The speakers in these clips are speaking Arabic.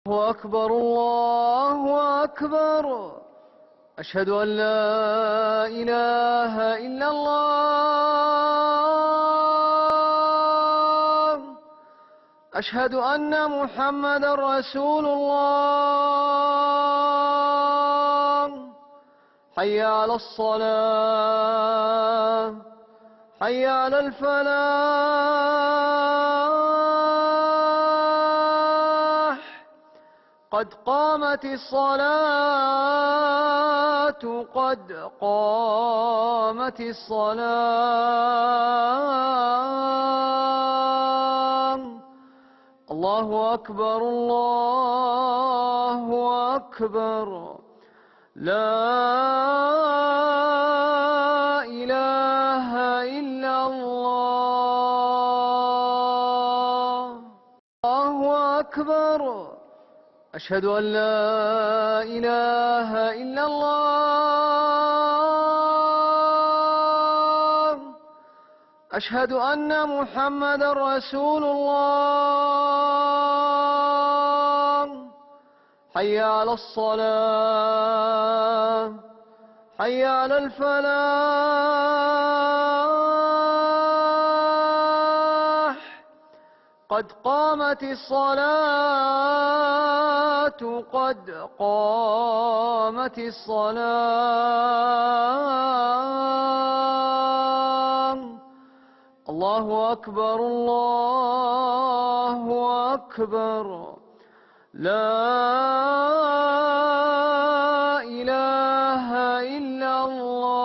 الله أكبر الله أكبر. أشهد أن لا إله إلا الله. أشهد أن محمدا رسول الله. حي على الصلاة حي على الفلاح. قد قامت الصلاة قد قامت الصلاة. الله أكبر الله أكبر. لا إله إلا الله. الله أكبر. أشهد أن لا إله إلا الله. أشهد أن محمدا رسول الله. حي على الصلاة حي على الفلاح. قد قامت الصلاة قد قامت الصلاة. الله أكبر الله أكبر. لا إله إلا الله.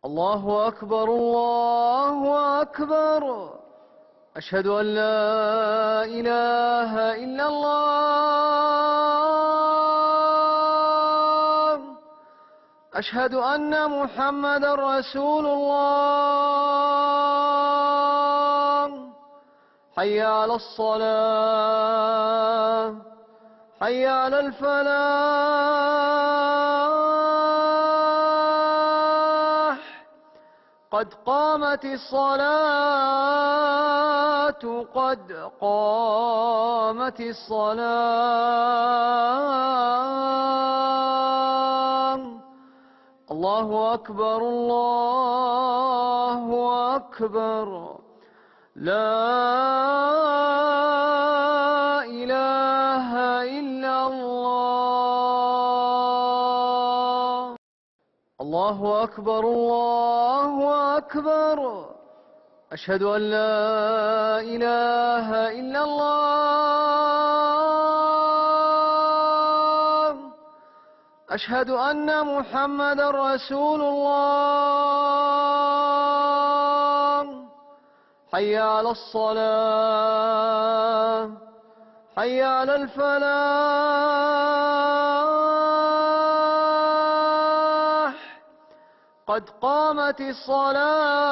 الله أكبر الله أكبر. أشهد أن لا إله إلا الله. أشهد أن محمدا رسول الله. حي على الصلاة حي على الفلاح. قد قامت الصلاة قد قامت الصلاة. الله أكبر الله أكبر. لا إله إلا الله. الله أكبر الله أكبر. أشهد أن لا إله إلا الله. أشهد أن محمدا رسول الله. حي على الصلاة حي على الفلاح. قد قامت الصلاة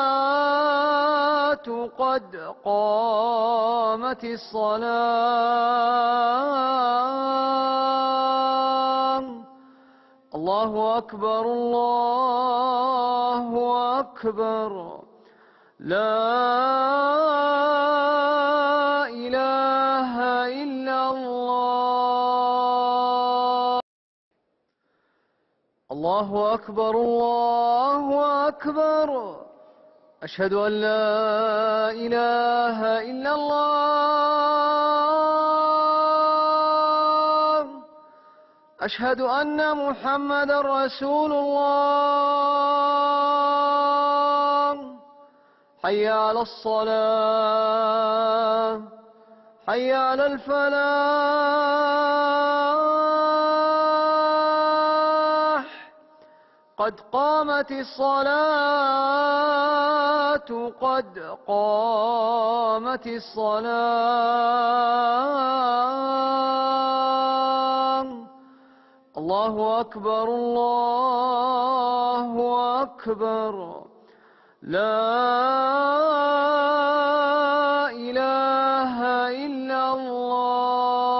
قد قامت الصلاة. الله أكبر الله أكبر. لا إله إلا الله. الله أكبر الله أكبر. أشهد أن لا إله إلا الله. أشهد أن محمدا رسول الله. حي على الصلاة حي على الفلاح. قد قامت الصلاة قد قامت الصلاة. الله أكبر الله أكبر. لا إله إلا الله.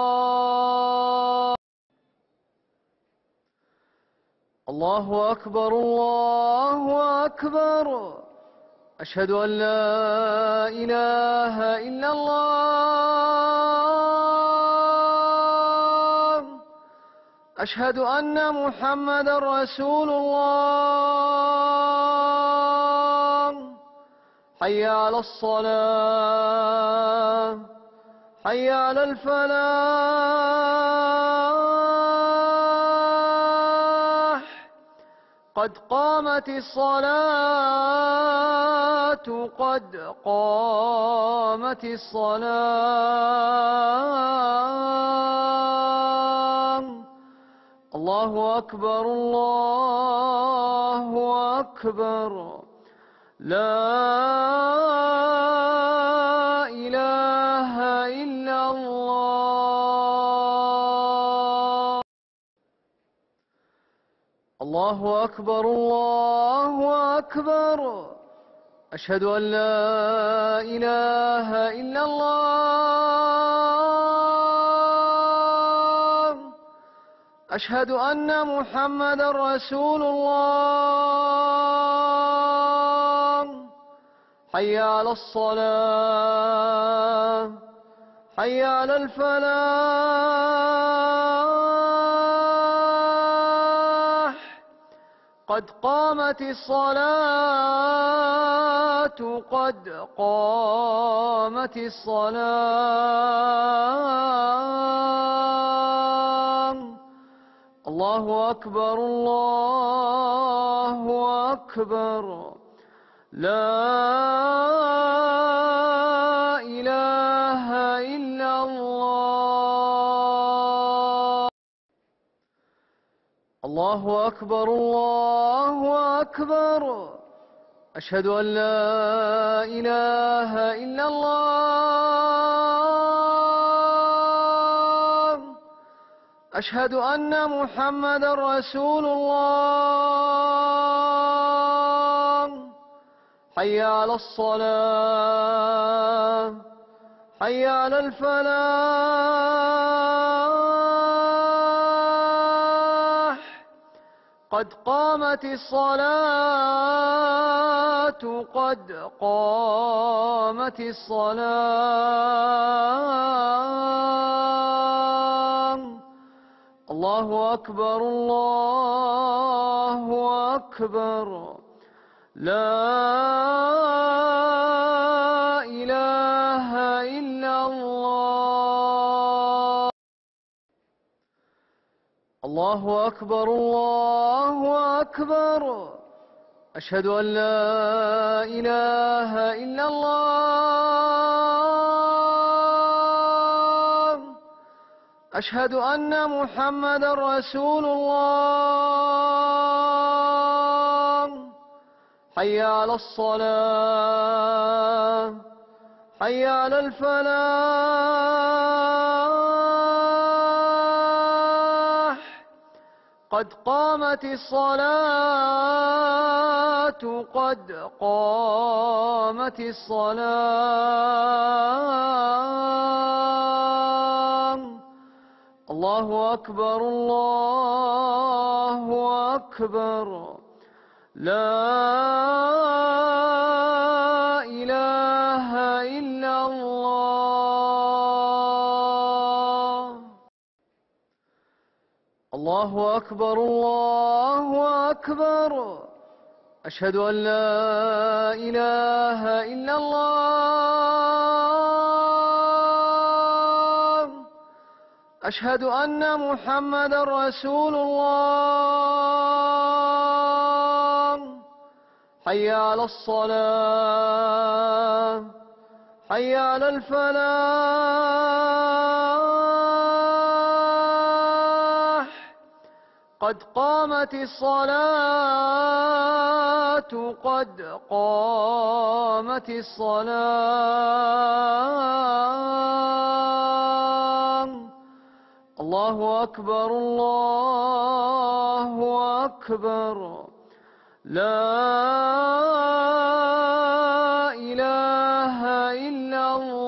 الله أكبر الله أكبر. أشهد أن لا إله إلا الله. أشهد أن محمدا رسول الله. حي على الصلاة، حي على الفلاح. قد قامت الصلاة، قد قامت الصلاة. الله أكبر، الله أكبر. لا إله إلا الله. الله أكبر، الله أكبر. أشهد أن لا إله إلا الله. أشهد أن محمدا رسول الله. حي على الصلاة، حي على الفلاح. قد قامت الصلاة، قد قامت الصلاة. الله أكبر، الله أكبر. لا إله إلا الله. الله أكبر، الله أكبر. أشهد أن لا إله إلا الله. أشهد أن محمدا رسول الله. حي على الصلاة، حي على الفلاح. قد قامت الصلاة، قد قامت الصلاة. الله أكبر، الله أكبر. لا إله إلا الله. الله أكبر، الله أكبر. أشهد أن لا إله إلا الله. أشهد أن محمدا رسول الله. حي على الصلاة، حي على الفلاح. قد قامت الصلاة، قد قامت الصلاة. الله أكبر، الله أكبر. لا إله إلا الله. الله أكبر، الله أكبر. أشهد أن لا إله إلا الله. أشهد أن محمدا رسول الله. حي على الصلاة، حي على الفلاح. قد قامت الصلاة، قد قامت الصلاة. الله أكبر، الله أكبر. لا إله إلا الله.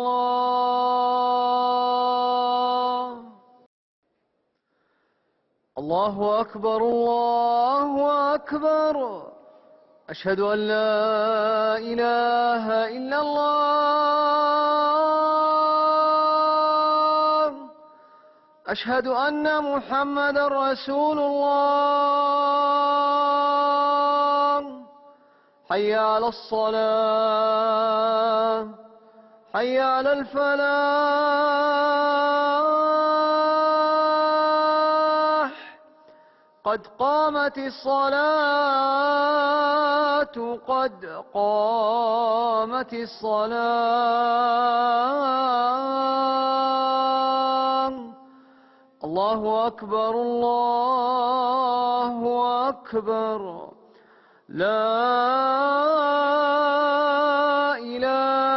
الله أكبر، الله أكبر. أشهد أن لا إله إلا الله. أشهد أن محمدا رسول الله. حي على الصلاة، حي على الفلاح. قد قامت الصلاة، قد قامت الصلاة. الله أكبر، الله أكبر. لا إله